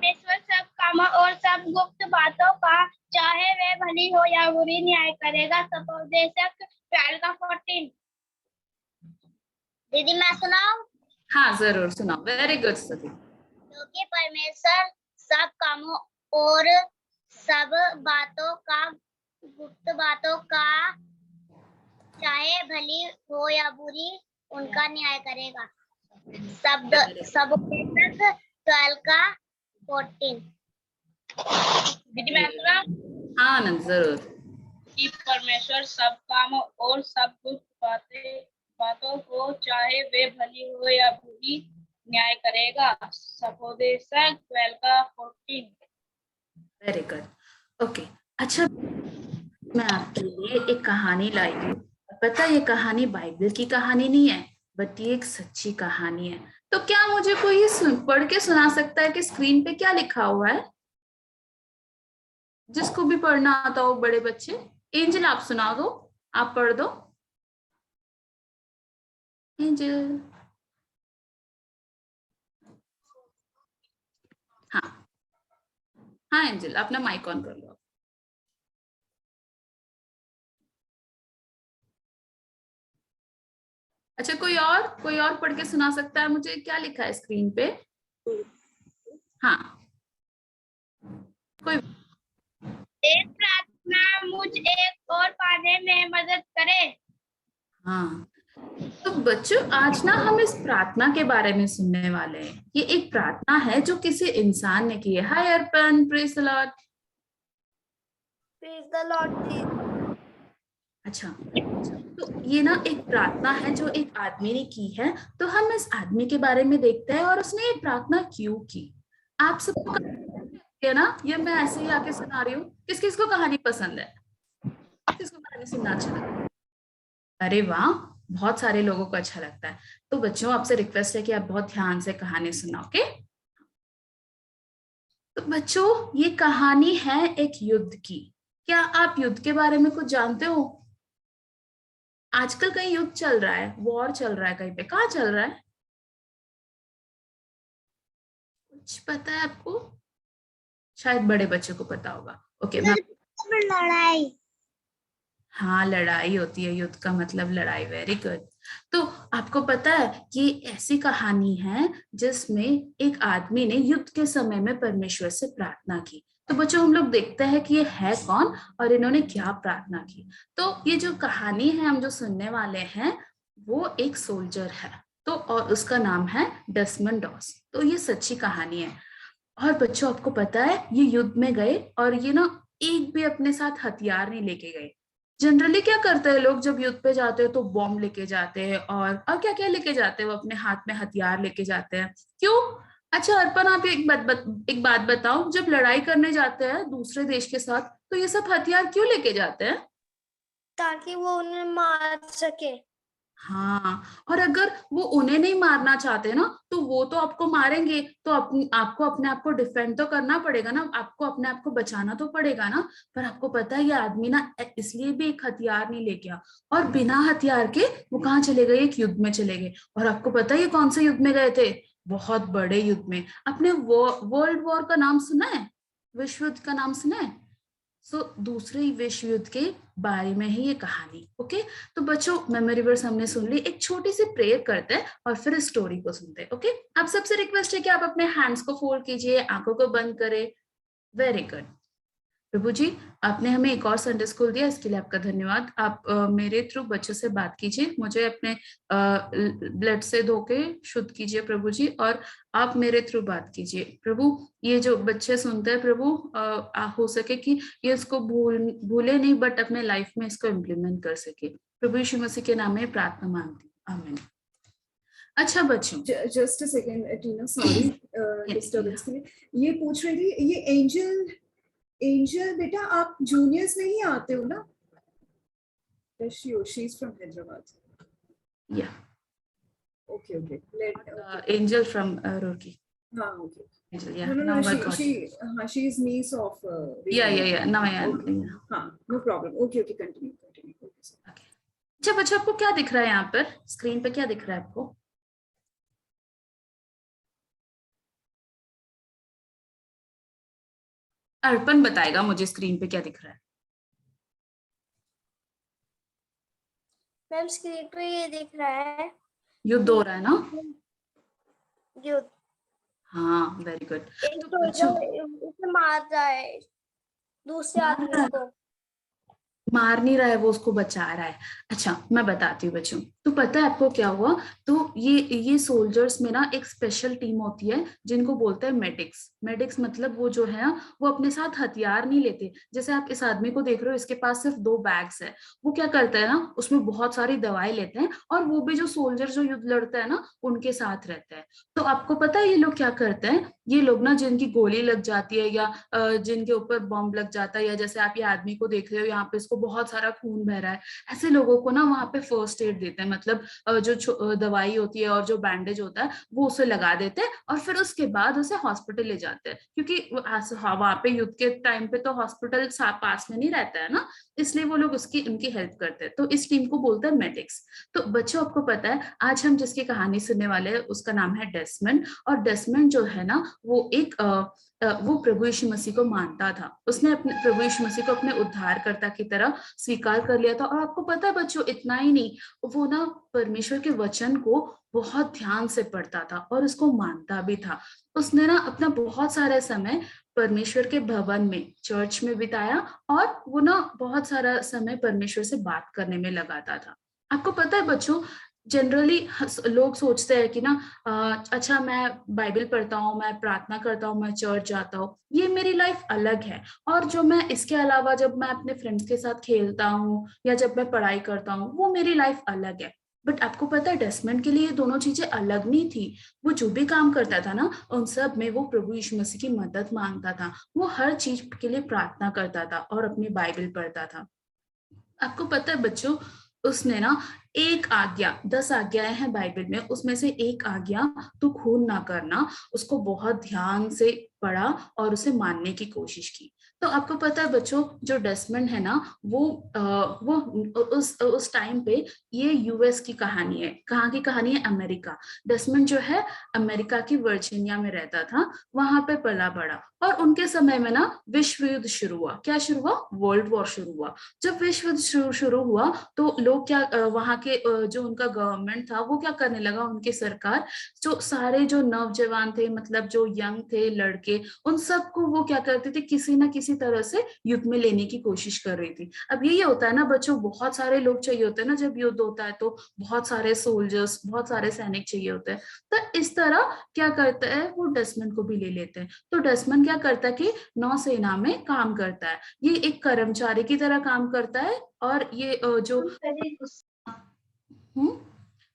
परमेश्वर सब कामों और सब गुप्त बातों का, चाहे वे भली हो या बुरी, न्याय करेगा। सपोदेशक 12 का 14। दीदी मैं सुनाऊं? हाँ जरूर सुनाओ। वेरी गुड स्तुति। क्योंकि परमेश्वर सब कामों और सब बातों का, गुप्त बातों का, चाहे भली हो या बुरी, उनका न्याय करेगा। सब 12 का 14। दीदी मैं सुनाऊं? हाँ आनंद जरूर। कि परमेश्वर सब कामों और सब गुप्त बातों को, चाहे वे भली हो या बुरी, न्याय करेगा। सपोदेशक 12 का 14। Very good. ओके अच्छा, मैं आपके लिए एक कहानी लाई हूँ। पता है ये कहानी बाइबल की कहानी नहीं है, बट ये एक सच्ची कहानी है। तो क्या मुझे कोई ये पढ़ के सुना सकता है कि स्क्रीन पे क्या लिखा हुआ है? जिसको भी पढ़ना आता हो, बड़े बच्चे। एंजल आप सुना दो, आप पढ़ दो। एंजल। हाँ हाँ एंजल, अपना माइक ऑन कर लो। अच्छा कोई और पढ़ के सुना सकता है मुझे? क्या लिखा है स्क्रीन पे? हाँ कोई। एक प्रार्थना मुझ एक और पाने में मदद करे। हाँ तो बच्चों, आज ना हम इस प्रार्थना के बारे में सुनने वाले हैं। ये एक प्रार्थना है जो किसी इंसान ने की है। Hi Arpan, praise the lord. Praise the lord. अच्छा, तो ये ना एक प्रार्थना है जो एक आदमी ने की है। तो हम इस आदमी के बारे में देखते हैं और उसने ये प्रार्थना क्यों की। आप सबको है ना, ये मैं ऐसे ही आके सुना रही हूँ। किस किस को कहानी पसंद है? किसको कहानी सुनना अच्छा लगता है? अरे वाह, बहुत सारे लोगों को अच्छा लगता है। तो बच्चों आपसे रिक्वेस्ट है कि आप बहुत ध्यान से कहानी सुनाओ। ओके, तो बच्चों ये कहानी है एक युद्ध की। क्या आप युद्ध के बारे में कुछ जानते हो? आजकल कहीं युद्ध चल रहा है, वॉर चल रहा है कहीं पे। कहाँ चल रहा है? कुछ पता है आपको? शायद बड़े बच्चों को पता होगा। ओके मैं। लड़ाई। हाँ लड़ाई होती है, युद्ध का मतलब लड़ाई। Very good. तो आपको पता है कि ऐसी कहानी है जिसमें एक आदमी ने युद्ध के समय में परमेश्वर से प्रार्थना की। तो बच्चों हम लोग देखते हैं कि ये है कौन और इन्होंने क्या प्रार्थना की। तो ये जो कहानी है हम जो सुनने वाले हैं, वो एक सोल्जर है। तो और उसका नाम है डेसमंड डॉस। तो ये सच्ची कहानी है। और बच्चों आपको पता है ये युद्ध में गए और ये ना एक भी अपने साथ हथियार नहीं लेके गए। जनरली क्या करते हैं लोग जब युद्ध पे जाते हैं तो बॉम्ब लेके जाते हैं और क्या क्या लेके जाते हैं, वो अपने हाथ में हथियार लेके जाते हैं। क्यों? अच्छा अर्पण आप एक बात बताओ, जब लड़ाई करने जाते हैं दूसरे देश के साथ तो ये सब हथियार क्यों लेके जाते हैं? ताकि वो उन्हें मार सके। हाँ, और अगर वो उन्हें नहीं मारना चाहते ना तो वो तो आपको मारेंगे। तो आपको अपने आप को डिफेंड तो करना पड़ेगा ना, आपको अपने आप को बचाना तो पड़ेगा ना। पर आपको पता है ये आदमी ना इसलिए भी एक हथियार नहीं ले गया और बिना हथियार के वो कहाँ चले गए? एक युद्ध में चले गए। और आपको पता है ये कौन से युद्ध में गए थे? बहुत बड़े युद्ध में। अपने वर्ल्ड वॉर का नाम सुना है? विश्व युद्ध का नाम सुना है? दूसरे विश्व युद्ध के बारे में ही ये कहानी। ओके, तो बच्चों मेमोरी वर्स हमने सुन ली। एक छोटी सी प्रेयर करते हैं और फिर स्टोरी को सुनते हैं। ओके, आप सबसे रिक्वेस्ट है कि आप अपने हैंड्स को फोल्ड कीजिए, आंखों को बंद करें। Very good. प्रभु जी, आपने हमें एक और संडे स्कूल दिया, इसके लिए आपका धन्यवाद। आप मेरे थ्रू बच्चों से बात कीजिए, मुझे अपने ब्लड से धो के शुद्ध कीजिए प्रभु जी, और आप मेरे थ्रू बात कीजिए प्रभु। ये जो बच्चे सुनते हैं प्रभु, हो सके कि ये इसको भूले नहीं, बट अपने लाइफ में इसको इम्प्लीमेंट कर सके। प्रभु यीशु मसीह के नाम में प्रार्थना मांगती हूँ, आमीन। अच्छा बच्चों, just a second Tina, sorry disturbance के लिए। ये पूछ रही थी, ये एंजल बेटा आप जूनियर्स नहीं आते हो ना? She is from Hyderabad. या okay okay, let Angel from Roorkee. हाँ okay. Yeah, No, now I got she you. she is niece of Yeah. Now I am. okay. Yeah. हाँ, no problem. Okay, continue. Okay, Okay. अच्छा बच्चों, आपको क्या दिख रहा है यहाँ पर स्क्रीन पे? क्या दिख रहा है आपको? अर्पण बताएगा मुझे स्क्रीन पे क्या दिख रहा है। मैम स्क्रीन पे ये दिख रहा है युद्ध हो रहा है ना? युद्ध, हाँ, वेरी गुड। एक तो बच्चों, सोल्जर उसे मार रहा है दूसरे मार आदमी रहा है? को। मार नहीं रहा है, वो उसको बचा रहा है। अच्छा, मैं बताती हूँ बच्चों। तो पता है आपको क्या हुआ? तो ये सोल्जर्स में ना एक स्पेशल टीम होती है जिनको बोलते हैं मेडिक्स। मेडिक्स मतलब वो जो है ना, वो अपने साथ हथियार नहीं लेते। जैसे आप इस आदमी को देख रहे हो, इसके पास सिर्फ 2 बैग्स है। वो क्या करता है ना, उसमें बहुत सारी दवाई लेते हैं, और वो भी जो सोल्जर जो युद्ध लड़ता है ना, उनके साथ रहता है। तो आपको पता है ये लोग क्या करते हैं? ये लोग ना, जिनकी गोली लग जाती है या जिनके ऊपर बॉम्ब लग जाता है, या जैसे आप ये आदमी को देख रहे हो, यहाँ पे इसको बहुत सारा खून बह रहा है, ऐसे लोगों को ना वहां पे फर्स्ट एड देते हैं। मतलब जो दवाई होती है और जो बैंडेज होता है वो उसे लगा देते हैं, और फिर उसके बाद उसे हॉस्पिटल ले जाते हैं, क्योंकि वहां पे युद्ध के टाइम पे तो हॉस्पिटल पास में नहीं रहता है ना, इसलिए वो लोग उसकी उनकी हेल्प करते हैं। तो इस टीम को बोलते हैं मेडिक्स। तो बच्चों, आपको पता है आज हम जिसकी कहानी सुनने वाले हैं उसका नाम है डेसमंड। और डेसमंड जो है ना, वो वो प्रभु यीशु मसीह को मानता था। उसने अपने प्रभु यीशु मसीह को अपने उद्धारकर्ता की तरह स्वीकार कर लिया था। और आपको पता है बच्चों, इतना ही नहीं, वो ना परमेश्वर के वचन को बहुत ध्यान से पढ़ता था और उसको मानता भी था। उसने ना अपना बहुत सारा समय परमेश्वर के भवन में, चर्च में बिताया, और वो ना बहुत सारा समय परमेश्वर से बात करने में लगाता था। आपको पता है बच्चों, जनरली लोग सोचते हैं कि ना, अच्छा मैं बाइबल पढ़ता हूँ, मैं प्रार्थना करता हूँ, मैं चर्च जाता हूँ, ये मेरी लाइफ अलग है। और जो मैं इसके अलावा जब मैं अपने फ्रेंड्स के साथ खेलता हूँ या जब मैं पढ़ाई करता हूँ, वो मेरी लाइफ अलग है। बट आपको पता है डेसमंड के लिए ये दोनों चीजें अलग नहीं थी। वो जो भी काम करता था ना, उन सब में वो प्रभु यीशु मसीह की मदद मांगता था। वो हर चीज के लिए प्रार्थना करता था और अपनी बाइबल पढ़ता था। आपको पता है बच्चों, उसने ना एक आज्ञा, 10 आज्ञाएं हैं बाइबल में, उसमें से एक आज्ञा, तू खून ना करना, उसको बहुत ध्यान से पढ़ा और उसे मानने की कोशिश की। तो आपको पता है बच्चों, जो डेसमंड है ना, वो उस टाइम पे, ये यूएस की कहानी है। कहाँ की कहानी है? अमेरिका। डेसमंड जो है अमेरिका की वर्जीनिया में रहता था, वहां पे पला बड़ा। और उनके समय में ना विश्व युद्ध शुरू हुआ। क्या शुरू हुआ? वर्ल्ड वॉर शुरू हुआ। जब विश्व युद्ध शुरू हुआ तो लोग क्या, वहां के जो उनका गवर्नमेंट था वो क्या करने लगा, उनकी सरकार, जो सारे जो नौजवान थे, मतलब जो यंग थे लड़के, उन सबको वो क्या करते थे, किसी ना किसी तरह से युद्ध में लेने की कोशिश कर रही थी। अब यही होता है ना बच्चों, बहुत सारे लोग चाहिए होते हैं ना जब युद्ध होता है, तो बहुत सारे सोल्जर्स, बहुत सारे सैनिक चाहिए होते हैं। तो इस तरह क्या करता है, वो डेसमंड को भी ले लेते हैं। तो डेसमंड क्या करता है कि नौसेना में काम करता है। ये एक कर्मचारी की तरह काम करता है, और ये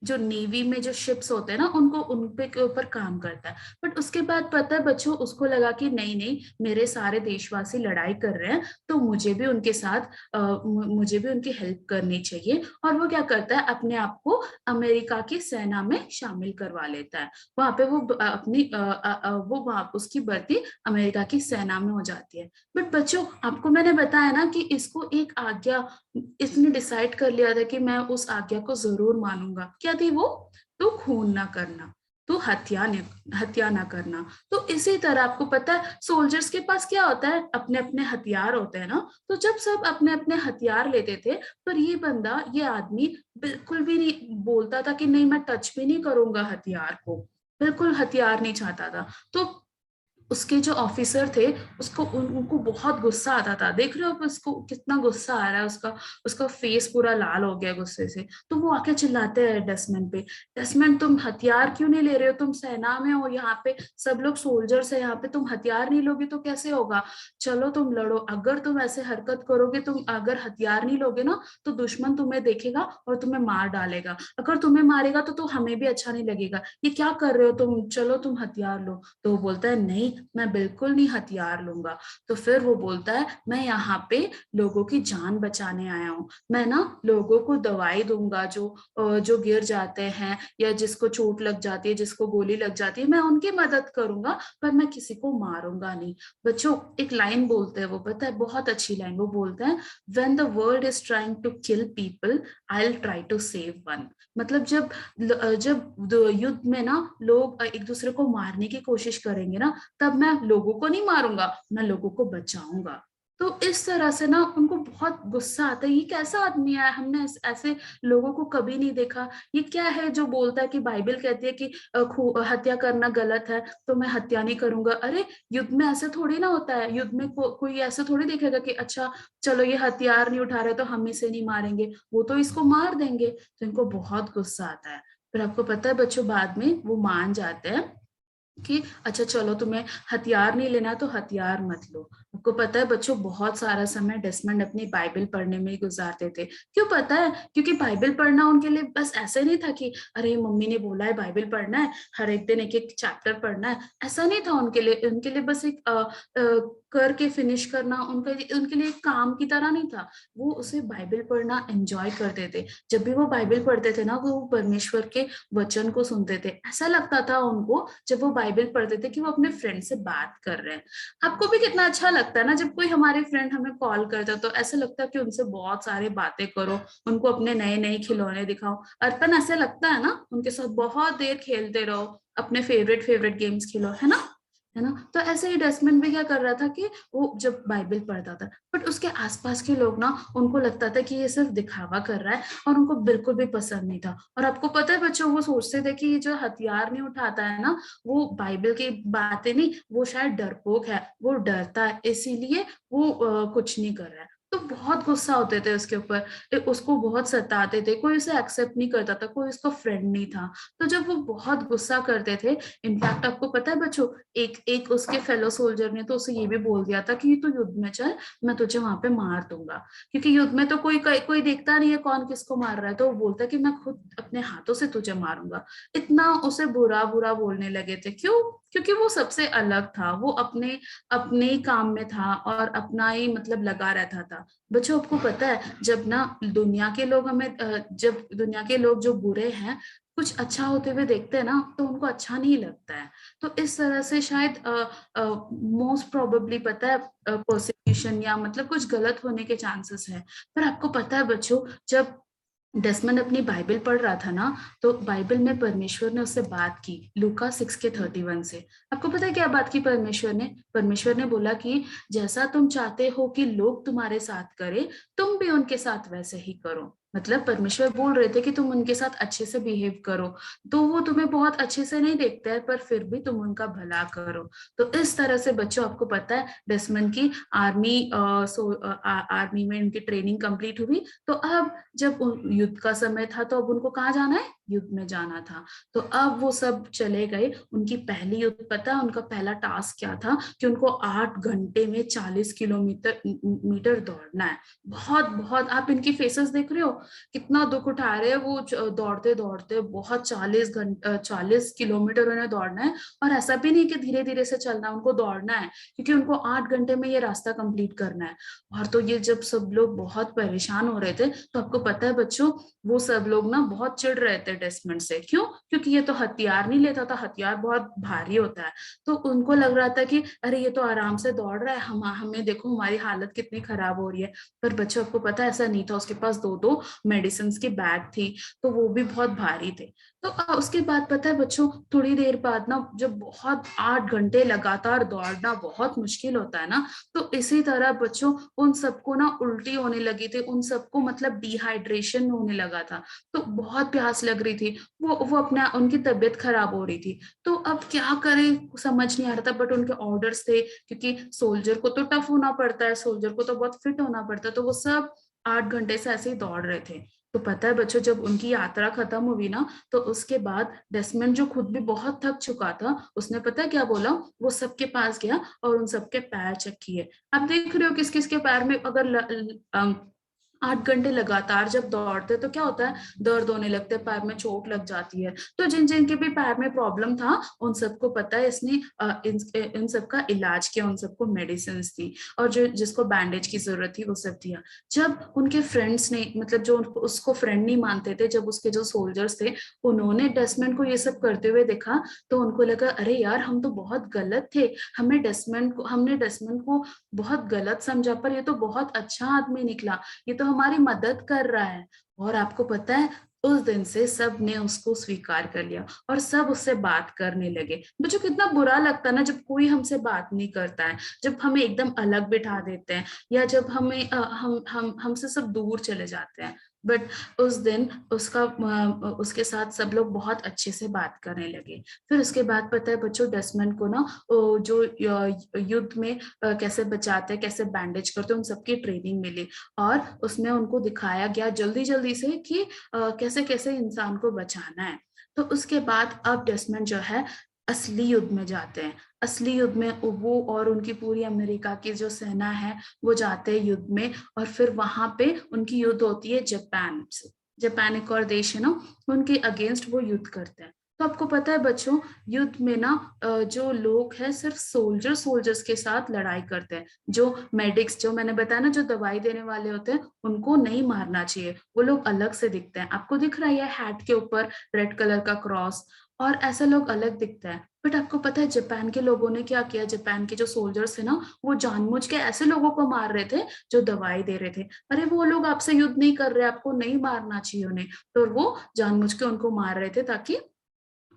जो नेवी में जो शिप्स होते हैं ना, उनको उन पे के ऊपर काम करता है। बट उसके बाद पता है बच्चों, उसको लगा कि नहीं नहीं, मेरे सारे देशवासी लड़ाई कर रहे हैं, तो मुझे भी उनके साथ मुझे भी उनकी हेल्प करनी चाहिए। और वो क्या करता है, अपने आप को अमेरिका की सेना में शामिल करवा लेता है। वहां पे वो अपनी वो वहां उसकी भर्ती अमेरिका की सेना में हो जाती है। बट बच्चों, आपको मैंने बताया ना कि इसको एक आज्ञा, इसने डिसाइड कर लिया था कि मैं उस आज्ञा को जरूर मानूंगा। क्या थी वो? तो खून ना करना, तो हत्या ना करना। तो इसी तरह आपको पता है सोल्जर्स के पास क्या होता है, अपने अपने हथियार होते हैं ना। तो जब सब अपने अपने हथियार लेते थे, पर ये बंदा, ये आदमी बिल्कुल भी नहीं बोलता था कि नहीं मैं टच भी नहीं करूंगा हथियार को, बिल्कुल हथियार नहीं चाहता था। तो उसके जो ऑफिसर थे, उनको बहुत गुस्सा आता था। देख रहे हो आप उसको, कितना गुस्सा आ रहा है उसका, उसका फेस पूरा लाल हो गया गुस्से से। तो वो आके चिल्लाते हैं डेसमंड पे, डेसमंड तुम हथियार क्यों नहीं ले रहे हो, तुम सेना में हो, यहाँ पे सब लोग सोल्जर्स है, यहाँ पे तुम हथियार नहीं लोगे तो कैसे होगा, चलो तुम लड़ो। अगर तुम ऐसे हरकत करोगे, तुम अगर हथियार नहीं लोगे ना, तो दुश्मन तुम्हें देखेगा और तुम्हें मार डालेगा। अगर तुम्हें मारेगा तो हमें भी अच्छा नहीं लगेगा, ये क्या कर रहे हो तुम, चलो तुम हथियार लो। तो वो बोलता है नहीं, मैं बिल्कुल नहीं हथियार लूंगा। तो फिर वो बोलता है मैं यहाँ पे लोगों की जान बचाने आया हूँ, मैं ना लोगों को दवाई दूंगा, जो गिर जाते हैं या जिसको चोट लग जाती है, जिसको गोली लग जाती है, मैं उनकी मदद करूंगा, पर मैं किसी को मारूंगा नहीं। बच्चों, एक लाइन बोलते हैं वो, पता है बहुत अच्छी लाइन, वो बोलते हैं when the world is trying to kill people, I will try to save one. मतलब जब युद्ध में ना लोग एक दूसरे को मारने की कोशिश करेंगे ना, तब मैं लोगों को नहीं मारूंगा, मैं लोगों को बचाऊंगा। तो इस तरह से ना उनको बहुत गुस्सा आता है, ये कैसा आदमी है, हमने ऐसे लोगों को कभी नहीं देखा। ये क्या है जो बोलता है कि बाइबल कहती है कि हत्या करना गलत है, तो मैं हत्या नहीं करूंगा। अरे युद्ध में ऐसे थोड़ी ना होता है, युद्ध में कोई ऐसे थोड़ी देखेगा कि अच्छा चलो ये हथियार नहीं उठा रहे तो हम इसे नहीं मारेंगे, वो तो इसको मार देंगे। तो इनको बहुत गुस्सा आता है। फिर आपको पता है बच्चों, बाद में वो मान जाते हैं कि अच्छा चलो तुम्हें हथियार नहीं लेना तो हथियार मत लो। आपको पता है बच्चों, बहुत सारा समय डेस्मंड अपनी बाइबल पढ़ने में ही गुजारते थे। क्यों पता है? क्योंकि बाइबल पढ़ना उनके लिए बस ऐसे नहीं था कि अरे मम्मी ने बोला है बाइबल पढ़ना है, हर एक दिन एक एक चैप्टर पढ़ना है। ऐसा नहीं था उनके लिए। उनके लिए बस एक करके फिनिश करना उनके लिए एक काम की तरह नहीं था। वो उसे बाइबल पढ़ना एंजॉय करते थे। जब भी वो बाइबल पढ़ते थे ना, वो परमेश्वर के वचन को सुनते थे। ऐसा लगता था उनको जब वो बाइबल पढ़ते थे कि वो अपने फ्रेंड से बात कर रहे हैं। आपको भी कितना अच्छा लगता है ना जब कोई हमारे फ्रेंड हमें कॉल करता है, तो ऐसा लगता है कि उनसे बहुत सारी बातें करो, उनको अपने नए नए खिलौने दिखाओ। अर्पण ऐसे लगता है ना, उनके साथ बहुत देर खेलते रहो, अपने फेवरेट गेम्स खेलो, है ना। तो ऐसे ही डस्टबिन भी क्या कर रहा था कि वो जब बाइबल पढ़ता था, बट उसके आसपास के लोग ना, उनको लगता था कि ये सिर्फ दिखावा कर रहा है, और उनको बिल्कुल भी पसंद नहीं था। और आपको पता है बच्चों, वो सोचते थे कि ये जो हथियार नहीं उठाता है ना, वो बाइबल की बातें नहीं, वो शायद डरपोक है, वो डरता है, इसीलिए वो कुछ नहीं कर रहा है। तो बहुत गुस्सा होते थे उसके ऊपर, उसको बहुत सताते थे, कोई उसे एक्सेप्ट नहीं करता था, कोई उसका फ्रेंड नहीं था। तो जब वो बहुत गुस्सा करते थे, इनफैक्ट आपको पता है बच्चों, एक एक उसके फेलो सोल्जर ने तो उसे ये भी बोल दिया था कि तू युद्ध में चल, मैं तुझे वहां पे मार दूंगा। क्योंकि युद्ध में तो कोई देखता नहीं है कौन किसको मार रहा है, तो वो बोलता है कि मैं खुद अपने हाथों से तुझे मारूंगा। इतना उसे बुरा बुरा बोलने लगे थे। क्यों? क्योंकि वो सबसे अलग था, वो अपने अपने ही काम में था और अपना ही मतलब लगा रहता था। बच्चों आपको पता है, जब ना दुनिया के लोग जब दुनिया के लोग जो बुरे हैं कुछ अच्छा होते हुए देखते हैं ना, तो उनको अच्छा नहीं लगता है। तो इस तरह से शायद मोस्ट प्रोबेबली पता है प्रोसिक्यूशन या मतलब कुछ गलत होने के चांसेस है। पर आपको पता है बच्चों, जब डेस्मंड अपनी बाइबल पढ़ रहा था ना, तो बाइबल में परमेश्वर ने उससे बात की, लूका 6:31 से। आपको पता है क्या बात की परमेश्वर ने बोला कि जैसा तुम चाहते हो कि लोग तुम्हारे साथ करें, तुम भी उनके साथ वैसे ही करो। मतलब परमेश्वर बोल रहे थे कि तुम उनके साथ अच्छे से बिहेव करो। तो वो तुम्हें बहुत अच्छे से नहीं देखते हैं, पर फिर भी तुम उनका भला करो। तो इस तरह से बच्चों आपको पता है, डेस्मंड की आर्मी में उनकी ट्रेनिंग कंप्लीट हुई। तो अब जब युद्ध का समय था, तो अब उनको कहाँ जाना है? युद्ध में जाना था। तो अब वो सब चले गए। उनकी पहली युद्ध, पता है उनका पहला टास्क क्या था? कि उनको 8 घंटे में 40 किलोमीटर दौड़ना है। बहुत बहुत आप इनकी फेसेस देख रहे हो, कितना दुख उठा रहे हैं वो दौड़ते दौड़ते। बहुत 40 किलोमीटर उन्हें दौड़ना है। और ऐसा भी नहीं कि धीरे धीरे से चलना, उनको दौड़ना है, क्योंकि उनको 8 घंटे में ये रास्ता कंप्लीट करना है। और तो ये जब सब लोग बहुत परेशान हो रहे थे, तो आपको पता है बच्चों, वो सब लोग ना बहुत चिढ़ रहे थे डेस्मंड से। क्यों? क्योंकि ये तो हथियार नहीं लेता था, हथियार बहुत भारी होता है। तो उनको लग रहा था कि अरे ये तो आराम से दौड़ रहा है, हमें देखो हमारी हालत कितनी खराब हो रही है। पर बच्चों आपको पता है ऐसा नहीं था, उसके पास 2-2 मेडिसिन की बैग थी, तो वो भी बहुत भारी थे। तो उसके बाद पता है बच्चों, थोड़ी देर बाद ना, जब बहुत 8 घंटे लगातार दौड़ना बहुत मुश्किल होता है ना, तो इसी तरह बच्चों उन सबको ना उल्टी होने लगी थी, उन सबको मतलब डिहाइड्रेशन होने लगा था। तो बहुत प्यास लग रही थी, वो अपना उनकी तबीयत खराब हो रही थी। तो अब क्या करें समझ नहीं आ रहा था, बट उनके ऑर्डर्स थे, क्योंकि सोल्जर को तो टफ होना पड़ता है, सोल्जर को तो बहुत फिट होना पड़ता है। तो वो सब 8 घंटे से ऐसे ही दौड़ रहे थे। तो पता है बच्चों, जब उनकी यात्रा खत्म हुई ना, तो उसके बाद डेस्मंड जो खुद भी बहुत थक चुका था, उसने पता है क्या बोला? वो सबके पास गया और उन सबके पैर चेक किए। आप देख रहे हो किस किस के पैर में अगर 8 घंटे लगातार जब दौड़ते तो क्या होता है? दर्द होने लगते हैं, पैर में चोट लग जाती है। तो जिन जिन के भी पैर में प्रॉब्लम था, उन सबको पता है इसने इन सबका इलाज किया, उन सबको मेडिसिन दी, और जो जिसको बैंडेज की जरूरत थी वो सब दिया। जब उनके फ्रेंड्स ने, मतलब जो उसको फ्रेंड नहीं मानते थे, जब उसके जो सोल्जर्स थे, उन्होंने डेस्मंड को ये सब करते हुए देखा, तो उनको लगा अरे यार हम तो बहुत गलत थे, हमने डेस्मंड को बहुत गलत समझा, पर ये तो बहुत अच्छा आदमी निकला, ये तो हमारी मदद कर रहा है। और आपको पता है उस दिन से सब ने उसको स्वीकार कर लिया और सब उससे बात करने लगे। बच्चों कितना बुरा लगता है ना जब कोई हमसे बात नहीं करता है, जब हमें एकदम अलग बिठा देते हैं, या जब हमें हम हमसे सब दूर चले जाते हैं। बट उस दिन उसके साथ सब लोग बहुत अच्छे से बात करने लगे। फिर उसके बाद पता है बच्चों, डेस्मंड को ना जो युद्ध में कैसे बचाते हैं, कैसे बैंडेज करते हैं, उन सबकी ट्रेनिंग मिली और उसमें उनको दिखाया गया जल्दी जल्दी से कि कैसे कैसे इंसान को बचाना है। तो उसके बाद अब डेस्मंड जो है असली युद्ध में जाते हैं। असली युद्ध में वो और उनकी पूरी अमेरिका की जो सेना है वो जाते हैं युद्ध में, और फिर वहां पे उनकी युद्ध होती है जापान से। जापान एक और देश है ना, उनके अगेंस्ट वो युद्ध करते हैं। तो आपको पता है बच्चों, युद्ध में ना जो लोग हैं सिर्फ सोल्जर्स के साथ लड़ाई करते हैं। जो मेडिक्स, जो मैंने बताया ना, जो दवाई देने वाले होते हैं, उनको नहीं मारना चाहिए। वो लोग अलग से दिखते हैं। आपको दिख रहा है हैट के ऊपर रेड कलर का क्रॉस, और ऐसा लोग अलग दिखता है। बट आपको पता है जापान के लोगों ने क्या किया? जापान के जो सोल्जर्स है ना, वो जानबूझ के ऐसे लोगों को मार रहे थे जो दवाई दे रहे थे। अरे वो लोग आपसे युद्ध नहीं कर रहे, आपको नहीं मारना चाहिए उन्हें। तो वो जानबूझ के उनको मार रहे थे ताकि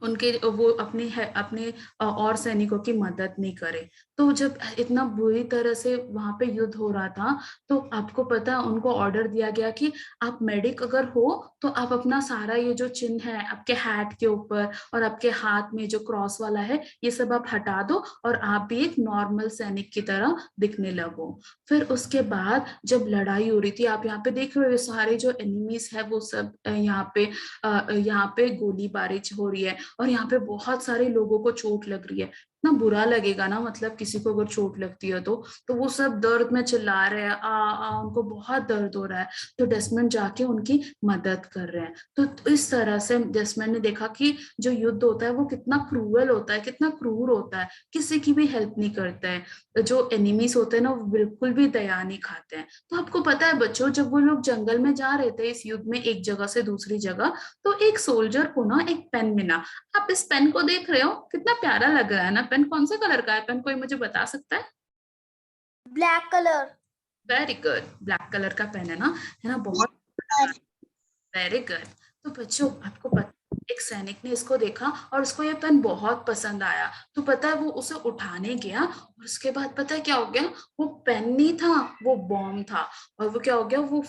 उनके वो अपने और सैनिकों की मदद नहीं करे। तो जब इतना बुरी तरह से वहां पे युद्ध हो रहा था, तो आपको पता है उनको ऑर्डर दिया गया कि आप मेडिक अगर हो तो आप अपना सारा ये जो चिन्ह है आपके हैट के ऊपर और आपके हाथ में जो क्रॉस वाला है, ये सब आप हटा दो और आप भी एक नॉर्मल सैनिक की तरह दिखने लगो। फिर उसके बाद जब लड़ाई हो रही थी, आप यहाँ पे देख रहे हो सारे जो एनिमीज है वो सब यहाँ पे गोलीबारी हो रही है और यहाँ पे बहुत सारे लोगों को चोट लग रही है। इतना बुरा लगेगा ना, मतलब किसी को अगर चोट लगती है तो वो सब दर्द में चिल्ला रहे हैं, उनको बहुत दर्द हो रहा है। तो डेस्मंड जाके उनकी मदद कर रहे हैं। तो इस तरह से डेस्मंड ने देखा कि जो युद्ध होता है वो कितना क्रूअल होता है, कितना क्रूर होता है, किसी की भी हेल्प नहीं करता है। जो एनिमीज होते हैं ना वो बिल्कुल भी दया नहीं खाते हैं। तो आपको पता है बच्चों, जब वो लोग जंगल में जा रहे थे इस युद्ध में एक जगह से दूसरी जगह, तो एक सोल्जर को ना एक पेन मिला। आप इस पेन को देख रहे हो, कितना प्यारा लग रहा है ना पेन? कौन से कलर का है पेन, कोई मुझे बता सकता है? Black colour. Very good, black colour का पेन है ना, बहुत वेरी गुड। तो बच्चों आपको पता, एक सैनिक ने इसको देखा और उसको ये पेन बहुत पसंद आया। तो पता है वो उसे उठाने गया और उसके बाद पता है क्या हो गया? वो पेन नहीं था, वो बॉम्ब था। और वो क्या हो गया, वो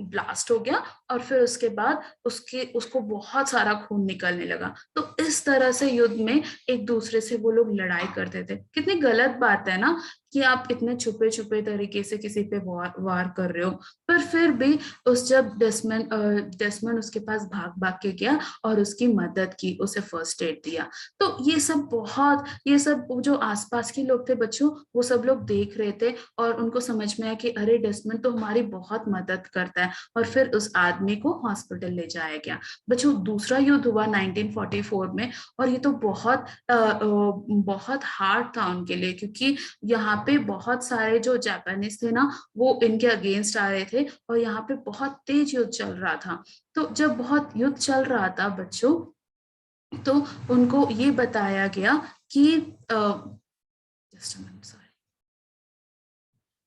ब्लास्ट हो गया और फिर उसके बाद उसको बहुत सारा खून निकलने लगा। तो इस तरह से युद्ध में एक दूसरे से वो लोग लड़ाई करते थे। कितनी गलत बात है ना कि आप इतने छुपे छुपे तरीके से किसी पे वार कर रहे हो। पर फिर भी जब डेस्मंड उसके पास भाग भाग के गया और उसकी मदद की, उसे फर्स्ट एड दिया। तो ये सब जो आसपास के लोग थे बच्चों, वो सब लोग देख रहे थे और उनको समझ में आया कि अरे डेस्मंड तो हमारी बहुत मदद करता है। और फिर उस आदमी को हॉस्पिटल ले जाया गया। बच्चों दूसरा युद्ध हुआ 1944 में, और ये तो बहुत हार्ड था उनके लिए, क्योंकि यहाँ पे बहुत सारे जो जापानीज थे ना वो इनके अगेंस्ट आ रहे थे और यहाँ पे बहुत तेज युद्ध चल रहा था। तो जब बहुत युद्ध चल रहा था बच्चों, तो उनको ये बताया गया कि जस्ट सॉरी,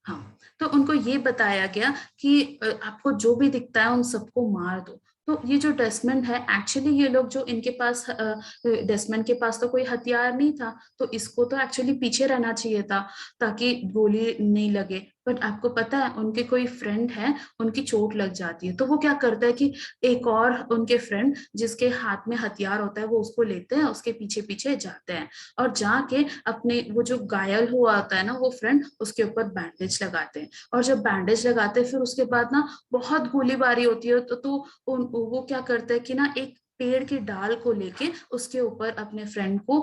हाँ, तो उनको ये बताया गया कि आपको जो भी दिखता है उन सबको मार दो। तो ये जो डेस्मंड है, एक्चुअली ये लोग जो इनके पास डेस्मंड के पास तो कोई हथियार नहीं था, तो इसको तो एक्चुअली पीछे रहना चाहिए था ताकि गोली नहीं लगे। बट आपको पता है उनके कोई फ्रेंड है, उनकी चोट लग जाती है। तो वो क्या करता है कि एक और उनके फ्रेंड जिसके हाथ में हथियार होता है वो उसको लेते हैं, उसके पीछे पीछे जाते हैं और जाके अपने वो जो घायल हुआ होता है ना वो फ्रेंड, उसके ऊपर बैंडेज लगाते हैं। और जब बैंडेज लगाते हैं फिर उसके बाद ना बहुत गोलीबारी होती है। तो वो क्या करता है कि ना एक पेड़ की डाल को लेके उसके ऊपर अपने फ्रेंड को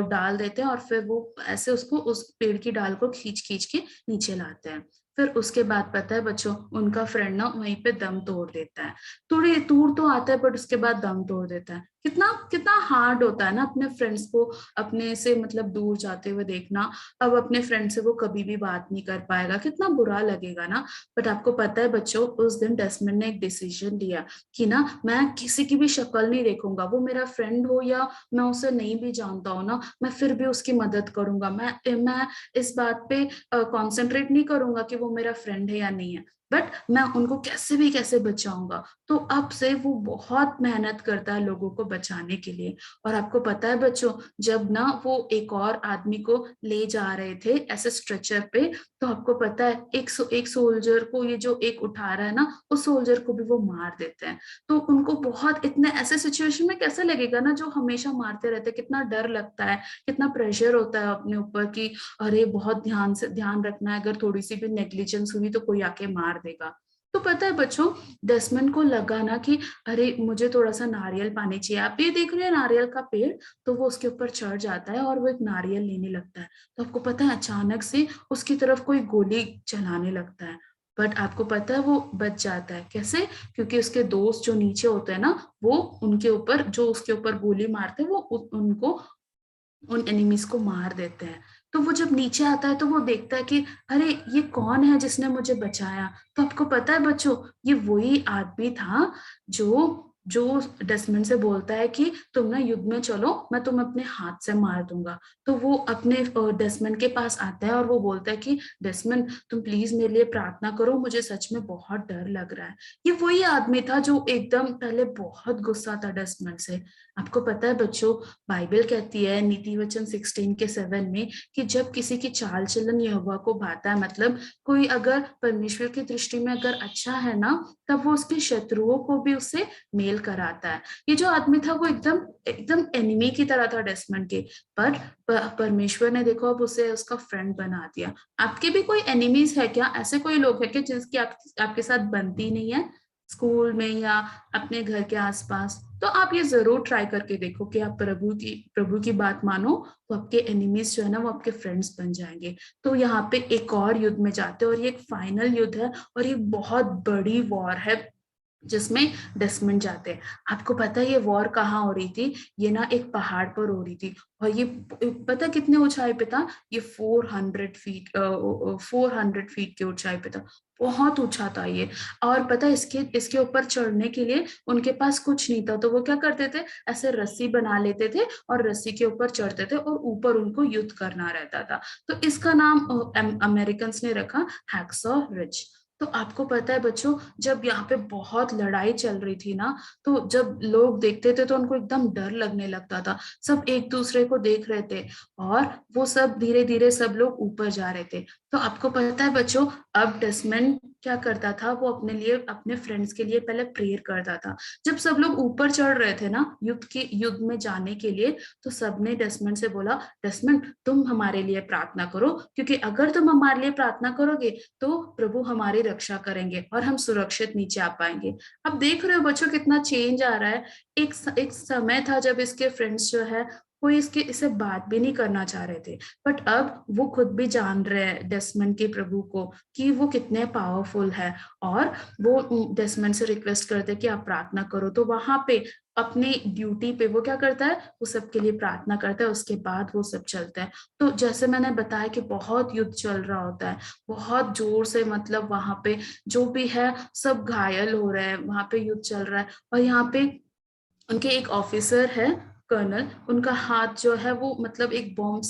डाल देते हैं और फिर वो ऐसे उसको उस पेड़ की डाल को खींच खींच के नीचे लाते हैं। फिर उसके बाद पता है बच्चों, उनका फ्रेंड ना वहीं पे दम तोड़ देता है। थोड़ी दूर तो आता है बट उसके बाद दम तोड़ देता है। कितना कितना हार्ड होता है ना अपने फ्रेंड्स को अपने से मतलब दूर जाते हुए देखना। अब अपने फ्रेंड से वो कभी भी बात नहीं कर पाएगा, कितना बुरा लगेगा ना। बट आपको पता है बच्चों, उस दिन डेस्मंड ने एक डिसीजन लिया कि ना मैं किसी की भी शक्ल नहीं देखूंगा, वो मेरा फ्रेंड हो या मैं उसे नहीं भी जानता हूँ ना, मैं फिर भी उसकी मदद करूंगा। मैं इस बात पे कंसंट्रेट नहीं करूंगा कि वो मेरा फ्रेंड है या नहीं है। बट मैं उनको कैसे बचाऊंगा। तो अब से वो बहुत मेहनत करता है लोगों को बचाने के लिए। और आपको पता है बच्चों, जब ना वो एक और आदमी को ले जा रहे थे ऐसे स्ट्रेचर पे, तो आपको पता है एक सोल्जर को, ये जो एक उठा रहा है ना, उस सोल्जर को भी वो मार देते हैं। तो उनको बहुत, इतने ऐसे सिचुएशन में कैसे लगेगा ना, जो हमेशा मारते रहते हैं, कितना डर लगता है, कितना प्रेशर होता है अपने ऊपर कि अरे बहुत ध्यान रखना है, अगर थोड़ी सी भी नेग्लिजेंस हुई तो कोई आके मार देगा। तो पता है बच्चों, डेस्मंड को लगा ना कि अरे मुझे थोड़ा सा नारियल पानी चाहिए। आप ये देख रहे हैं नारियल का पेड़, तो वो उसके ऊपर चढ़ जाता है और वो एक नारियल लेने लगता है। तो आपको पता है अचानक से उसकी तरफ कोई गोली चलाने लगता है, बट आपको पता है वो बच जाता है। कैसे? क्योंकि उसके दोस्त जो नीचे होते हैं ना, वो उनके ऊपर, जो उसके ऊपर गोली मारते हैं, वो उनको, उन एनिमीज को मार देते हैं। तो वो जब नीचे आता है तो वो देखता है कि अरे ये कौन है जिसने मुझे बचाया। तो आपको पता है बच्चों, ये वही आदमी था जो जो डेस्मंड से बोलता है कि तुम ना युद्ध में चलो, मैं तुम्हें अपने हाथ से मार दूंगा। तो वो अपने डेस्मंड के पास आता है और वो बोलता है कि डेस्मंड तुम प्लीज मेरे लिए प्रार्थना करो, मुझे सच में बहुत डर लग रहा है। ये वही आदमी था जो एकदम पहले बहुत गुस्सा था डेस्मंड से। आपको पता है बच्चों, बाइबल कहती है नीति वचन 16:7 में कि जब किसी की चाल चलन यहोवा को भाता है, मतलब कोई अगर परमेश्वर की दृष्टि में अगर अच्छा है ना, तब वो उसके शत्रुओं को भी उससे मेल कराता है। ये जो आदमी था वो एकदम एकदम एनिमी की तरह था डेस्मंड के, पर परमेश्वर ने देखो अब उसे उसका फ्रेंड बना दिया। आपके भी कोई एनिमीज है क्या? ऐसे कोई लोग है क्या जिसकी आपके साथ बनती नहीं है, स्कूल में या अपने घर के आसपास? तो आप ये जरूर ट्राई करके देखो कि आप प्रभु की बात मानो, तो आपके एनिमीज जो है ना वो आपके फ्रेंड्स बन जाएंगे। तो यहाँ पे एक और युद्ध में जाते हैं, और ये एक फाइनल युद्ध है और ये बहुत बड़ी वॉर है जिसमें डेस्मंड जाते हैं। आपको पता है ये वॉर कहाँ हो रही थी? ये ना एक पहाड़ पर हो रही थी, और ये पता कितने ऊंचाई पे था? ये 400 फीट के ऊंचाई पे था। बहुत ऊंचा था ये। और पता है इसके इसके ऊपर चढ़ने के लिए उनके पास कुछ नहीं था, तो वो क्या करते थे, ऐसे रस्सी बना लेते थे और रस्सी के ऊपर चढ़ते थे और ऊपर उनको युद्ध करना रहता था। तो इसका नाम अमेरिकन ने रखा हैक्सॉ रिज। तो आपको पता है बच्चों, जब यहाँ पे बहुत लड़ाई चल रही थी ना, तो जब लोग देखते थे तो उनको एकदम डर लगने लगता था। सब एक दूसरे को देख रहे थे और वो सब धीरे धीरे सब लोग ऊपर जा रहे थे। तो आपको पता है बच्चों, अब डेस्मंड क्या करता था, वो अपने लिए, अपने फ्रेंड्स के लिए पहले प्रेयर करता था। जब सब लोग ऊपर चढ़ रहे थे ना युद्ध में जाने के लिए, तो सबने डेस्मंड से बोला, डेस्मंड तुम हमारे लिए प्रार्थना करो, क्योंकि अगर तुम हमारे लिए प्रार्थना करोगे तो प्रभु हमारी रक्षा करेंगे और हम सुरक्षित नीचे आ पाएंगे। अब देख रहे हो बच्चों कितना चेंज आ रहा है। एक समय था जब इसके फ्रेंड्स जो है कोई इसे बात भी नहीं करना चाह रहे थे, बट अब वो खुद भी जान रहे हैं डेस्मंड के प्रभु को कि वो कितने पावरफुल है। और वो डेस्मंड से रिक्वेस्ट करते कि आप प्रार्थना करो। तो वहां पे अपनी ड्यूटी पे वो क्या करता है, वो सबके लिए प्रार्थना करता है, उसके बाद वो सब चलता है। तो जैसे मैंने बताया कि बहुत युद्ध चल रहा होता है, बहुत जोर से, मतलब वहां पे जो भी है सब घायल हो रहे हैं, वहां पे युद्ध चल रहा है। और यहाँ पे उनके एक ऑफिसर है, कर्नल, उनका हाथ जो है वो, मतलब एक बॉम्ब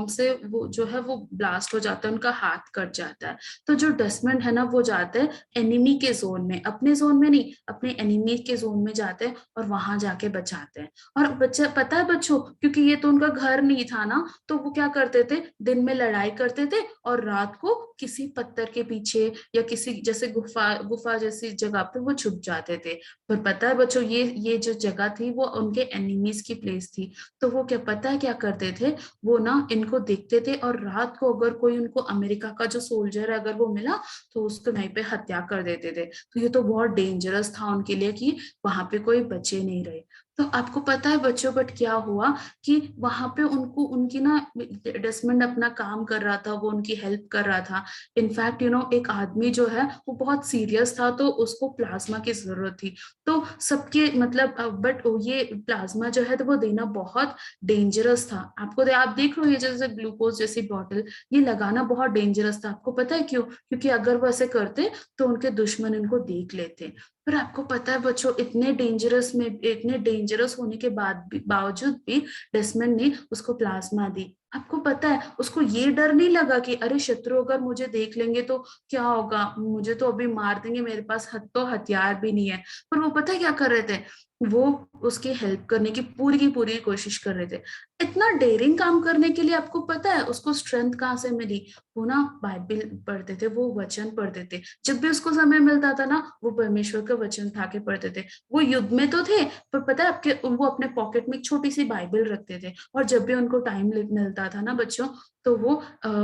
से वो जो है वो ब्लास्ट हो जाता है, उनका हाथ कट जाता है। तो जो डेस्मंड है ना वो जाते हैं एनिमी के जोन में, अपने जोन में नहीं, अपने एनिमी के जोन में जाते हैं और वहां जाके बचाते हैं। और बच्चा, पता है बच्चों, क्योंकि ये तो उनका घर नहीं था ना, तो वो क्या करते थे, दिन में लड़ाई करते थे और रात को किसी पत्थर के पीछे या किसी जैसे गुफा जैसी जगह पे वो छुप जाते थे। पर पता है बच्चों, ये जो जगह थी वो उनके एनिमीज की प्लेस थी। तो वो क्या, पता है क्या करते थे, वो ना इनको देखते थे और रात को अगर कोई उनको अमेरिका का जो सोल्जर है अगर वो मिला, तो उसको वहीं पे हत्या कर देते थे। तो ये तो बहुत डेंजरस था उनके लिए कि वहां पे कोई बचे नहीं रहे। तो आपको पता है बच्चों, बट क्या हुआ कि वहां पे उनको, उनकी ना, डेस्मंड अपना काम कर रहा था, वो उनकी हेल्प कर रहा था। इनफैक्ट एक आदमी जो है वो बहुत सीरियस था, तो उसको प्लाज्मा की जरूरत थी। तो सबके, मतलब बट ये प्लाज्मा जो है तो वो देना बहुत डेंजरस था। आप देख रहे हो ये जैसे ग्लूकोज जैसी बॉटल, ये लगाना बहुत डेंजरस था। आपको पता है क्यों? क्योंकि अगर वो ऐसे करते तो उनके दुश्मन इनको देख लेते। पर आपको पता है बच्चों, इतने डेंजरस होने के बावजूद भी डेस्मंड ने उसको प्लाज्मा दी। आपको पता है उसको ये डर नहीं लगा कि अरे शत्रु अगर मुझे देख लेंगे तो क्या होगा, मुझे तो अभी मार देंगे, मेरे पास तो हथियार भी नहीं है। पर वो पता है क्या कर रहे थे, वो उसकी हेल्प करने की पूरी कोशिश कर रहे थे। इतना डेयरिंग काम करने के लिए आपको पता है उसको स्ट्रेंथ कहाँ से मिली? वो ना बाइबल पढ़ते थे, वो वचन पढ़ते थे। जब भी उसको समय मिलता था ना वो परमेश्वर का वचन उठा के पढ़ते थे। वो युद्ध में तो थे पर पता है आपके वो अपने पॉकेट में एक छोटी सी बाइबल रखते थे, और जब भी उनको टाइम मिलता था ना बच्चों तो वो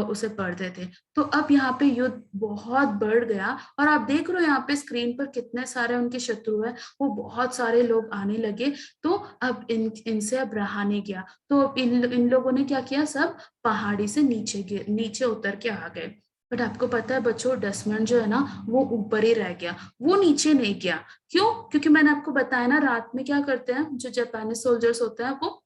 उसे पढ़ते थे। तो अब यहाँ पे युद्ध बहुत बढ़ गया, और आप देख रहे हो यहाँ पे स्क्रीन पर कितने सारे उनके शत्रु है, वो बहुत सारे लोग आने लगे। तो अब इनसे अब रहा नहीं गया, तो अब इन लोगों ने क्या किया, सब पहाड़ी से नीचे उतर के आ गए। बट आपको पता है बच्चों डेस्मंड जो है ना वो ऊपर ही रह गया, वो नीचे नहीं गया। क्यों? क्योंकि मैंने आपको बताया ना रात में क्या करते हैं जो जापानीज सोल्जर्स होते हैं, वो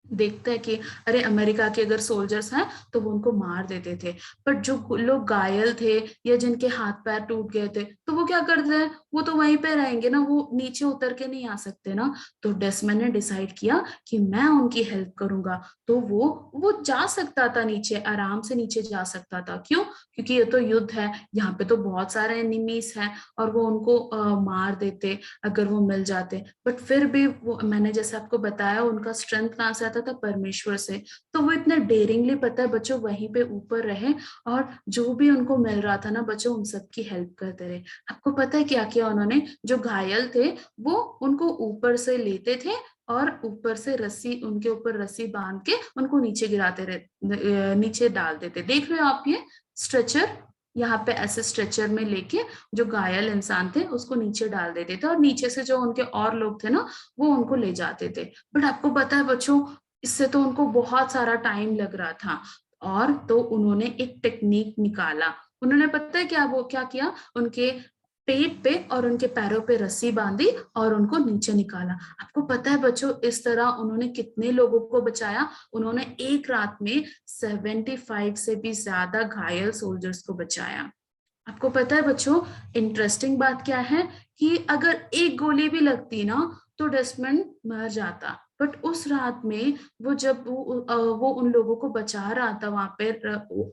देखते हैं कि अरे अमेरिका के अगर सोल्जर्स हैं तो वो उनको मार देते थे। पर जो लोग घायल थे या जिनके हाथ पैर टूट गए थे तो वो क्या करते हैं, वो तो वहीं पे रहेंगे ना, वो नीचे उतर के नहीं आ सकते ना। तो डेस्मंड ने डिसाइड किया कि मैं उनकी हेल्प करूंगा। तो वो जा सकता था नीचे, आराम से नीचे जा सकता था। क्यों? क्योंकि ये तो युद्ध है, यहाँ पे तो बहुत सारे एनिमीज हैं और वो उनको मार देते अगर वो मिल जाते। बट फिर भी वो, मैंने जैसे आपको बताया, उनका स्ट्रेंथ कहाँ से आता था? परमेश्वर से। तो वो इतने डेयरिंगली पता है बच्चों वहीं पे ऊपर रहे, और जो भी उनको मिल रहा था ना बच्चों उन सबकी हेल्प करते रहे। आपको पता है क्या किया उन्होंने? जो घायल थे वो उनको ऊपर से लेते थे और ऊपर से रस्सी, उनके ऊपर रस्सी बांध के उनको नीचे गिराते रहे, नीचे डाल देते। देख रहे हो आप ये स्ट्रेचर? यहाँ पे ऐसे स्ट्रेचर में लेके जो घायल इंसान थे उसको नीचे डाल देते थे, और नीचे से जो उनके और लोग थे ना वो उनको ले जाते थे। बट आपको पता है बच्चों इससे तो उनको बहुत सारा टाइम लग रहा था, और तो उन्होंने एक टेक्निक निकाला। उन्होंने पता है क्या, वो क्या किया, उनके पेट पे और उनके पैरों पे रस्सी बांधी और उनको नीचे निकाला। आपको पता है बच्चों इस तरह उन्होंने कितने लोगों को बचाया? उन्होंने एक रात में 75 से भी ज्यादा घायल सोल्जर्स को बचाया। आपको पता है बच्चों इंटरेस्टिंग बात क्या है कि अगर एक गोली भी लगती ना तो डेस्मंड मर जाता। बट उस रात में वो जब वो उन लोगों को बचा रहा था वहां पे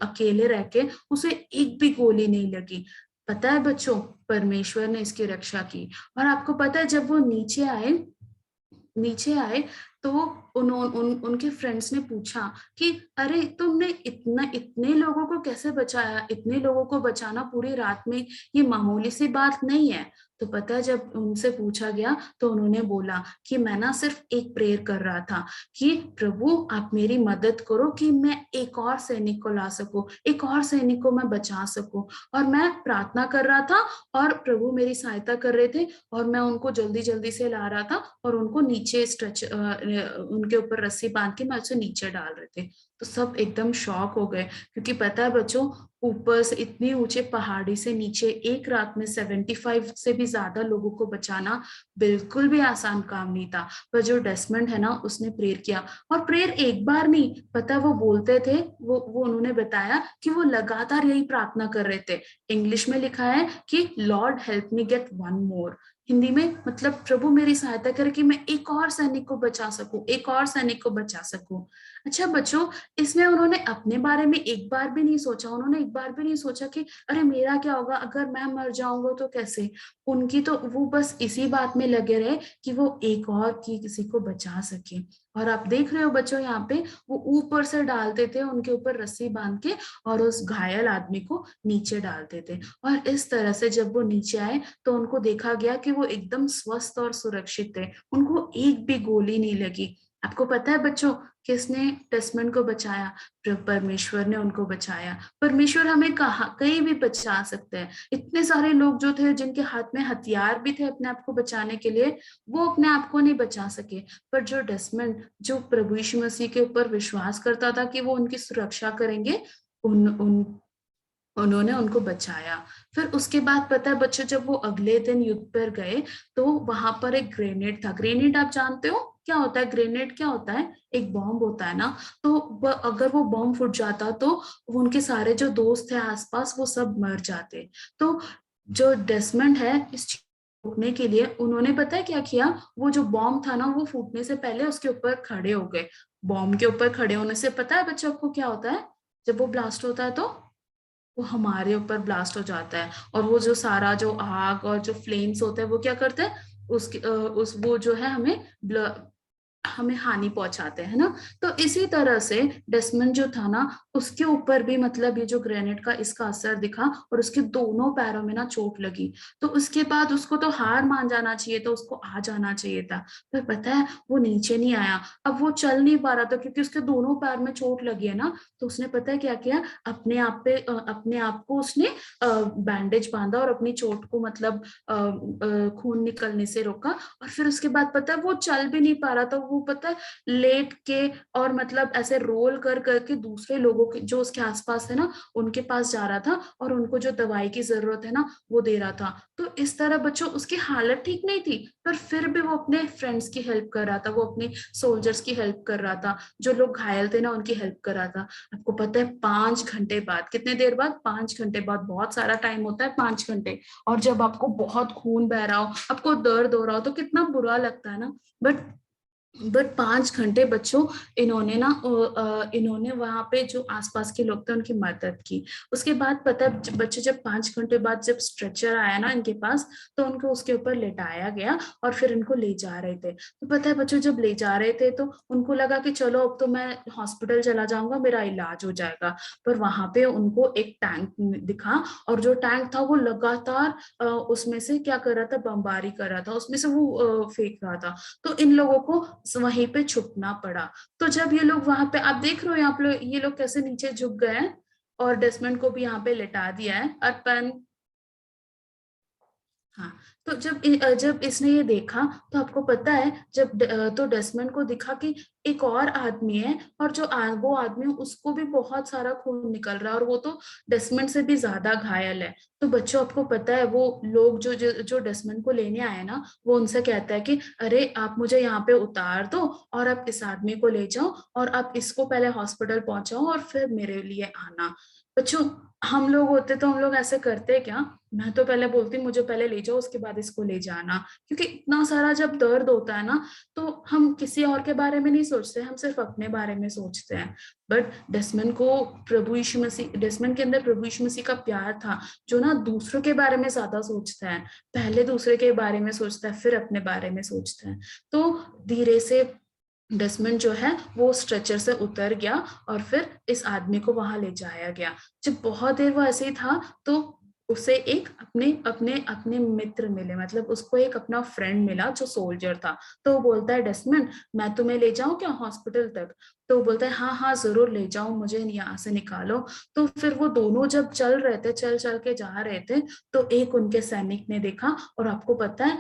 अकेले रह के, उसे एक भी गोली नहीं लगी। पता है बच्चों परमेश्वर ने इसकी रक्षा की। और आपको पता है जब वो नीचे आए तो उनके फ्रेंड्स ने पूछा कि अरे तुमने इतने लोगों को कैसे बचाया? इतने लोगों को बचाना पूरी रात में ये मामूली सी बात नहीं है। तो पता है जब उनसे पूछा गया तो उन्होंने बोला कि मैं ना सिर्फ एक प्रेयर कर रहा था कि प्रभु आप मेरी मदद करो कि मैं एक और सैनिक को ला सकूं, एक और सैनिक को मैं बचा सकूं। और मैं प्रार्थना कर रहा था और प्रभु मेरी सहायता कर रहे थे, और मैं उनको जल्दी जल्दी से ला रहा था और उनको नीचे उनके ऊपर रस्सी बांध के मैं उसे नीचे डाल रहे थे। तो सब एकदम शॉक हो गए, क्योंकि पता है बच्चों ऊपर से इतनी ऊंचे पहाड़ी से नीचे एक रात में 75 से भी ज्यादा लोगों को बचाना बिल्कुल भी आसान काम नहीं था। पर जो डेस्मंड है ना उसने प्रेयर किया, और प्रेयर एक बार नहीं, पता है वो बोलते थे, वो उन्होंने बताया कि वो लगातार यही प्रार्थना कर रहे थे। इंग्लिश में लिखा है कि Lord help me get one more. Hindi में मतलब प्रभु मेरी सहायता करे कि मैं एक और सैनिक को बचा सकूं, एक और सैनिक को बचा सकूं। अच्छा बच्चों इसमें उन्होंने अपने बारे में एक बार भी नहीं सोचा, उन्होंने एक बार भी नहीं सोचा कि अरे मेरा क्या होगा अगर मैं मर जाऊंगा तो कैसे। उनकी तो वो बस इसी बात में लगे रहे कि वो एक और की किसी को बचा सके। और आप देख रहे हो बच्चों यहाँ पे वो ऊपर से डालते थे उनके ऊपर रस्सी बांध के और उस घायल आदमी को नीचे डालते थे। और इस तरह से जब वो नीचे आए तो उनको देखा गया कि वो एकदम स्वस्थ और सुरक्षित थे, उनको एक भी गोली नहीं लगी। आपको पता है बच्चों किसने डेस्मंड को बचाया? परमेश्वर ने उनको बचाया। परमेश्वर हमें कहीं भी बचा सकते हैं। इतने सारे लोग जो थे जिनके हाथ में हथियार भी थे अपने आप को बचाने के लिए, वो अपने आप को नहीं बचा सके। पर जो डेस्मंड जो प्रभु यीशु मसीह के ऊपर विश्वास करता था कि वो उनकी सुरक्षा करेंगे, उन्होंने उनको बचाया। फिर उसके बाद पता है बच्चों जब वो अगले दिन युद्ध पर गए तो वहां पर एक ग्रेनेड था। ग्रेनेड आप जानते हो क्या होता है? ग्रेनेड क्या होता है? एक बॉम्ब होता है ना। तो अगर वो बॉम्ब फूट जाता तो उनके सारे जो दोस्त थे आसपास वो सब मर जाते। तो जो डेस्मंड है इस चीज को रोकने के लिए उन्होंने पता है क्या किया? वो जो बॉम्ब था ना वो फूटने से पहले उसके ऊपर खड़े हो गए। बॉम्ब के ऊपर खड़े होने से पता है बच्चों आपको क्या होता है? जब वो ब्लास्ट होता है तो वो हमारे ऊपर ब्लास्ट हो जाता है, और वो जो सारा जो आग और जो फ्लेम्स होते हैं वो क्या करते हैं, उसके उस वो जो है हमें हानि पहुंचाते हैं ना। तो इसी तरह से डेस्मंड जो था ना, उसके ऊपर भी मतलब ये जो ग्रेनेड का इसका असर दिखा, और उसके दोनों पैरों में ना चोट लगी। तो उसके बाद उसको तो हार मान जाना चाहिए था, उसको आ जाना चाहिए था, पर पता है वो नीचे नहीं आया। अब वो चल नहीं पा रहा था क्योंकि उसके दोनों पैर में चोट लगी है ना। तो उसने पता है क्या किया, अपने आप को उसने बैंडेज बांधा और अपनी चोट को मतलब खून निकलने से रोका। और फिर उसके बाद पता है वो चल भी नहीं पा रहा था, वो पता है लेट के और मतलब ऐसे रोल कर करके दूसरे लोगों के जो उसके आसपास है ना उनके पास जा रहा था, और उनको जो दवाई की जरूरत है ना वो दे रहा था। तो इस तरह बच्चों उसकी हालत ठीक नहीं थी, पर फिर भी वो अपने फ्रेंड्स की हेल्प कर रहा था, वो अपने सोल्जर्स की हेल्प कर रहा था, जो लोग घायल थे ना उनकी हेल्प कर रहा था। आपको पता है 5 घंटे बाद, कितने देर बाद, 5 घंटे बाद, बहुत सारा टाइम होता है 5 घंटे, और जब आपको बहुत खून बह रहा हो, आपको दर्द हो रहा हो, तो कितना बुरा लगता है ना। बट 5 घंटे बच्चों इन्होंने वहां पे जो आसपास के लोग थे उनकी मदद की। उसके बाद पता है बच्चे जब 5 घंटे बाद जब स्ट्रेचर आया ना इनके पास, तो उनको उसके ऊपर लेटाया गया और फिर इनको ले जा रहे थे। तो पता है बच्चों जब ले जा रहे थे तो उनको लगा कि चलो अब तो मैं हॉस्पिटल चला जाऊंगा, मेरा इलाज हो जाएगा। पर वहां पे उनको एक टैंक दिखा, और जो टैंक था वो लगातार उसमें से क्या कर रहा था, बमबारी कर रहा था, उसमें से वो फेंक रहा था। तो इन लोगों को वहीं पे छुपना पड़ा। तो जब ये लोग वहां पे, आप देख रहे हो यहाँ पे ये लोग कैसे नीचे झुक गए हैं, और डेस्मंड को भी यहाँ पे लिटा दिया है अर्पण। हाँ, तो जब इसने ये देखा तो आपको पता है तो डेस्मंड को दिखा कि एक और आदमी है, और वो आदमी उसको भी बहुत सारा खून निकल रहा है, और वो तो डेस्मंड से भी ज्यादा घायल है। तो बच्चों आपको पता है वो लोग जो डेस्मंड को लेने आए ना, वो उनसे कहता है कि अरे आप मुझे यहाँ पे उतार दो, और आप इस आदमी को ले जाओ, और आप इसको पहले हॉस्पिटल पहुंचाओ और फिर मेरे लिए आना। बच्चों हम लोग होते तो हम लोग ऐसे करते क्या, मैं तो पहले बोलती मुझे पहले ले जाओ उसके बाद इसको ले जाना, क्योंकि इतना सारा जब दर्द होता है ना तो हम किसी और के बारे में नहीं सोचते, हम सिर्फ अपने बारे में सोचते हैं। बट डेस्मंड के अंदर प्रभु यीशु मसीह का प्यार था, जो ना दूसरों के बारे में ज्यादा सोचता है, पहले दूसरे के बारे में सोचता है फिर अपने बारे में सोचता है। तो धीरे से डेस्मंड जो है वो स्ट्रेचर से उतर गया, और फिर इस आदमी को वहां ले जाया गया। जब बहुत देर वो ऐसे ही था तो उसे एक अपने अपने अपने मित्र मिले, मतलब उसको एक अपना फ्रेंड मिला जो सोल्जर था। तो वो बोलता है डेस्मंड मैं तुम्हें ले जाऊं क्या हॉस्पिटल तक? तो वो बोलता है हाँ हाँ जरूर ले जाओ, मुझे यहाँ से निकालो। तो फिर वो दोनों जब चल रहे थे, चल चल के जा रहे थे, तो एक उनके सैनिक ने देखा, और आपको पता है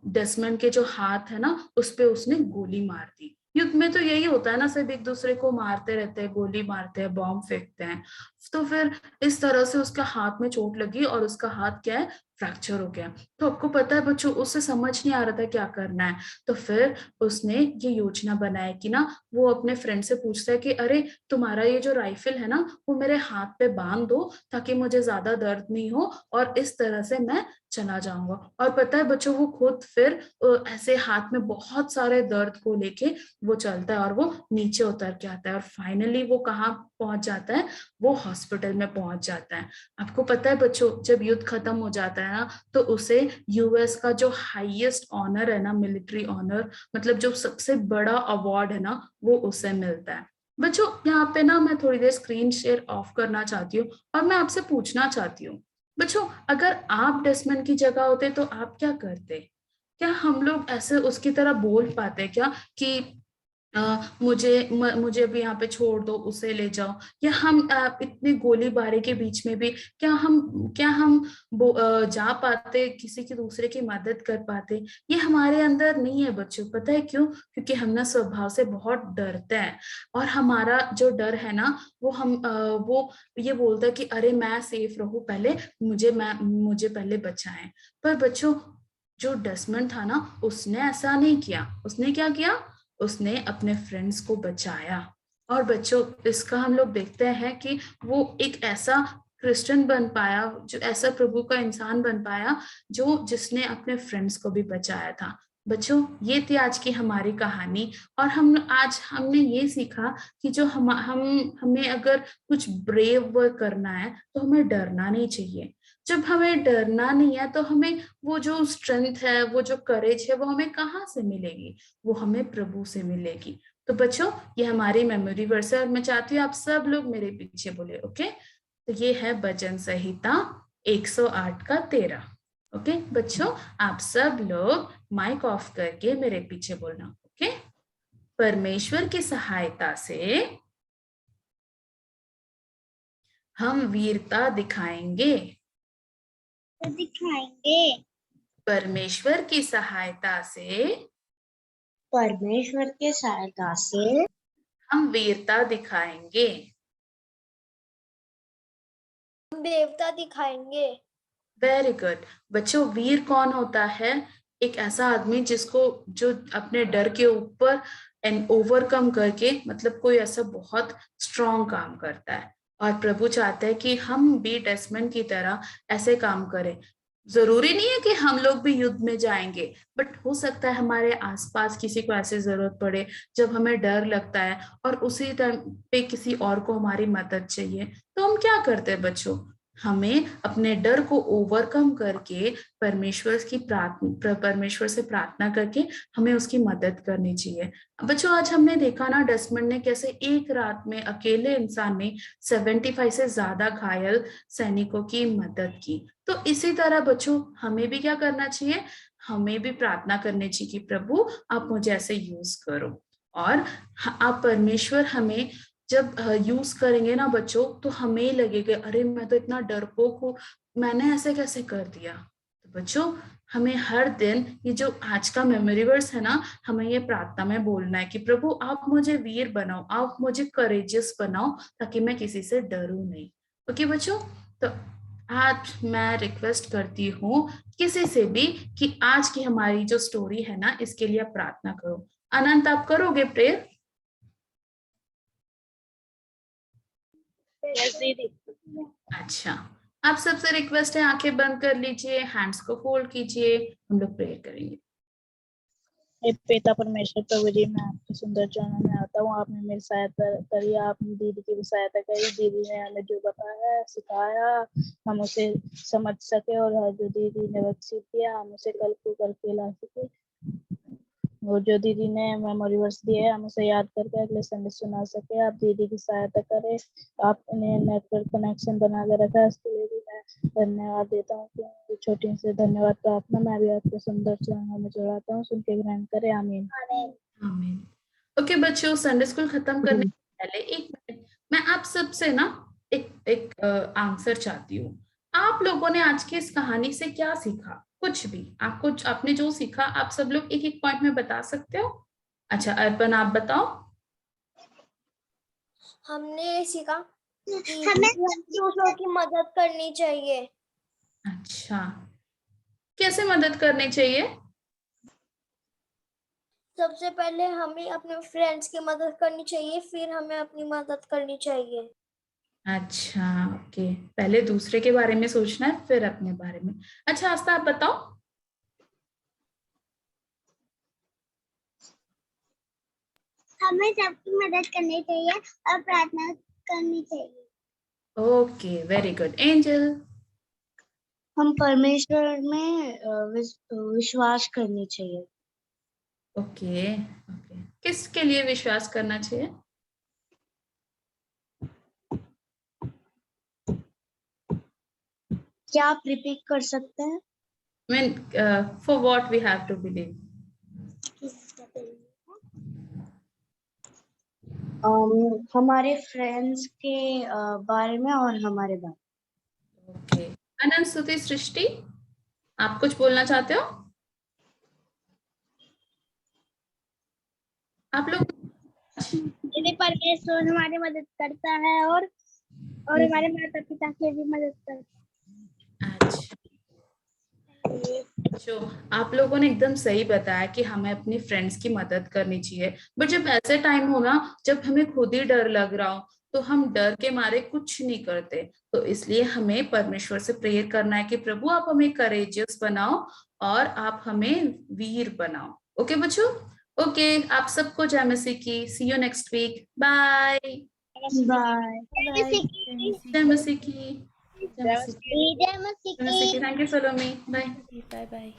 डेस्मंड के जो हाथ है ना उस पे उसने गोली मार दी। युद्ध में तो यही होता है ना, सब एक दूसरे को मारते रहते हैं, गोली मारते हैं, बॉम्ब फेंकते हैं। तो फिर इस तरह से उसका हाथ में चोट लगी, और उसका हाथ क्या है, फ्रैक्चर हो गया। तो आपको पता है बच्चों उससे समझ नहीं आ रहा था क्या करना है। तो फिर उसने ये योजना बनाया कि ना वो अपने फ्रेंड से पूछता है कि अरे तुम्हारा ये जो राइफल है ना वो मेरे हाथ पे बांध दो, ताकि मुझे ज्यादा दर्द नहीं हो, और इस तरह से मैं चला जाऊंगा। और पता है बच्चों वो खुद फिर ऐसे हाथ में बहुत सारे दर्द को लेके वो चलता है, और वो नीचे उतर के आता है, और फाइनली वो कहाँ पहुंच जाता है, वो हॉस्पिटल में पहुंच जाता है। आपको पता है बच्चों जब युद्ध खत्म हो जाता है ना तो उसे यूएस का जो हाईएस्ट ऑनर है ना, मिलिट्री ऑनर, मतलब जो सबसे बड़ा अवार्ड है ना, वो उसे मिलता है। बच्चों यहाँ पे ना मैं थोड़ी देर स्क्रीन शेयर ऑफ करना चाहती हूँ, और मैं आपसे पूछना चाहती हूँ बच्चों, अगर आप डेस्मंड की जगह होते तो आप क्या करते? क्या हम लोग ऐसे उसकी तरह बोल पाते क्या कि मुझे अभी यहाँ पे छोड़ दो, उसे ले जाओ? या हम इतनी गोलीबारी के बीच में भी क्या हम जा पाते, किसी की दूसरे की मदद कर पाते? ये हमारे अंदर नहीं है बच्चों। पता है क्यों? क्योंकि हम ना स्वभाव से बहुत डरते हैं, और हमारा जो डर है ना वो ये बोलता है कि अरे मैं सेफ रहूं पहले, मुझे पहले बचाएं। पर बच्चों जो डेस्मंड था ना उसने ऐसा नहीं किया। उसने क्या किया? उसने अपने फ्रेंड्स को बचाया। और बच्चों इसका हम लोग देखते हैं कि वो एक ऐसा क्रिश्चियन बन पाया, जो ऐसा प्रभु का इंसान बन पाया, जिसने अपने फ्रेंड्स को भी बचाया था। बच्चों ये थी आज की हमारी कहानी। और हमने ये सीखा कि जो हमें अगर कुछ ब्रेव वर्क करना है तो हमें डरना नहीं चाहिए। जब हमें डरना नहीं है तो हमें वो जो स्ट्रेंथ है, वो जो करेज है, वो हमें कहाँ से मिलेगी? वो हमें प्रभु से मिलेगी। तो बच्चों ये हमारी मेमोरी वर्स है और मैं चाहती हूँ आप सब लोग मेरे पीछे बोले, ओके? तो ये है भजन संहिता 108 का 13। ओके बच्चों, आप सब लोग माइक ऑफ करके मेरे पीछे बोलना, ओके? परमेश्वर की सहायता से हम वीरता दिखाएंगे। परमेश्वर की सहायता से हम वीरता दिखाएंगे। हम देवता दिखाएंगे। वेरी गुड बच्चों, वीर कौन होता है? एक ऐसा आदमी जो अपने डर के ऊपर एंड ओवरकम करके, मतलब कोई ऐसा बहुत स्ट्रॉन्ग काम करता है। और प्रभु चाहते हैं कि हम भी डेस्मंड की तरह ऐसे काम करें। जरूरी नहीं है कि हम लोग भी युद्ध में जाएंगे, बट हो सकता है हमारे आसपास किसी को ऐसे जरूरत पड़े जब हमें डर लगता है और उसी टाइम पे किसी और को हमारी मदद चाहिए, तो हम क्या करते हैं बच्चों? हमें अपने डर को ओवरकम करके परमेश्वर से प्रार्थना करके हमें उसकी मदद करनी चाहिए। बच्चों आज हमने देखा ना डेस्मंड ने कैसे एक रात में अकेले इंसान ने 75 से ज्यादा घायल सैनिकों की मदद की। तो इसी तरह बच्चों हमें भी क्या करना चाहिए? हमें भी प्रार्थना करनी चाहिए कि प्रभु आप मुझे ऐसे यूज करो। और आप परमेश्वर हमें जब यूज करेंगे ना बच्चों, तो हमें लगेगा अरे मैं तो इतना डरपोक हूँ, मैंने ऐसे कैसे कर दिया। तो बच्चों हमें हर दिन ये जो आज का मेमोरी वर्स है ना, हमें ये प्रार्थना में बोलना है कि प्रभु आप मुझे वीर बनाओ, आप मुझे करेजियस बनाओ, ताकि मैं किसी से डरूं नहीं। ओके बच्चों, तो आज मैं रिक्वेस्ट करती हूँ किसी से भी कि आज की हमारी जो स्टोरी है ना, इसके लिए आप प्रार्थना करो। अनंत आप करोगे प्रेयर? यस दीदी। अच्छा, आप सबसे रिक्वेस्ट है आंखें बंद कर लीजिए, हैंड्स को फोल्ड कीजिए, हम लोग प्रेयर करेंगे। हे पिता परमेश्वर प्रभु जी, मैं आपके सुंदर चरणों में आता हूँ। आपने मेरी सहायता करी, आपने दीदी की भी सहायता करी। दीदी ने हमें जो बताया सिखाया हम उसे समझ सके, और जो दीदी ने विकसित किया हम उसे कल को करके ला सके। और जो दीदी ने मेमोरी वर्स दिए हम उसे याद करके अगले संडे सुना सके। आप दीदी की सहायता करें। आपने नेटवर्क कनेक्शन बना के रखा है, इसके लिए भी मैं धन्यवाद देता हूँ। कि छोटी सी धन्यवाद प्रार्थना मैं भी आपके सुंदर चरणों में जोड़ाता हूँ। सुन के ग्रहण करें, आमीन। आमीन। ओके बच्चों, संडे स्कूल खत्म करने से पहले एक मिनट मैं आप सबसे ना एक आंसर चाहती हूँ। आप लोगों ने आज की इस कहानी से क्या सीखा? कुछ भी आपने जो सीखा, आप सब लोग एक एक पॉइंट में बता सकते हो। अच्छा अर्पण आप बताओ। हमने ये सीखा कि हमें दूसरों की मदद करनी चाहिए। अच्छा, कैसे मदद करनी चाहिए? सबसे पहले हमें अपने फ्रेंड्स की मदद करनी चाहिए, फिर हमें अपनी मदद करनी चाहिए। अच्छा ओके, पहले दूसरे के बारे में सोचना है फिर अपने बारे में। अच्छा आस्था आप बताओ। हमें सबकी मदद करनी चाहिए और प्रार्थना करनी चाहिए। Okay very good. एंजल? हम परमेश्वर में विश्वास करनी चाहिए। ओके ओके, किसके लिए विश्वास करना चाहिए? क्या आप रिपीट कर सकते हैं? Mean for what we have to believe. हमारे फ्रेंड्स के बारे में और हमारे बारे में। ओके, अनंत स्तुति सृष्टि आप कुछ बोलना चाहते हो? आप लोग? यदि परमेश्वर हमारी मदद करता है और हमारे माता पिता की भी मदद करता है। अच्छा, जो आप लोगों ने एकदम सही बताया कि हमें अपनी फ्रेंड्स की मदद करनी चाहिए, बट जब ऐसे टाइम हो ना जब हमें खुद ही डर लग रहा हो, तो हम डर के मारे कुछ नहीं करते। तो इसलिए हमें परमेश्वर से प्रेयर करना है कि प्रभु आप हमें करेजियस बनाओ और आप हमें वीर बनाओ। ओके बच्चों, ओके, आप सबको जय मसीह की। See you next week, bye. Bye. जय मसीह की, जय मसीह की, जय मसीह जय मसीह की। Thank you Salomi, bye. Bye bye.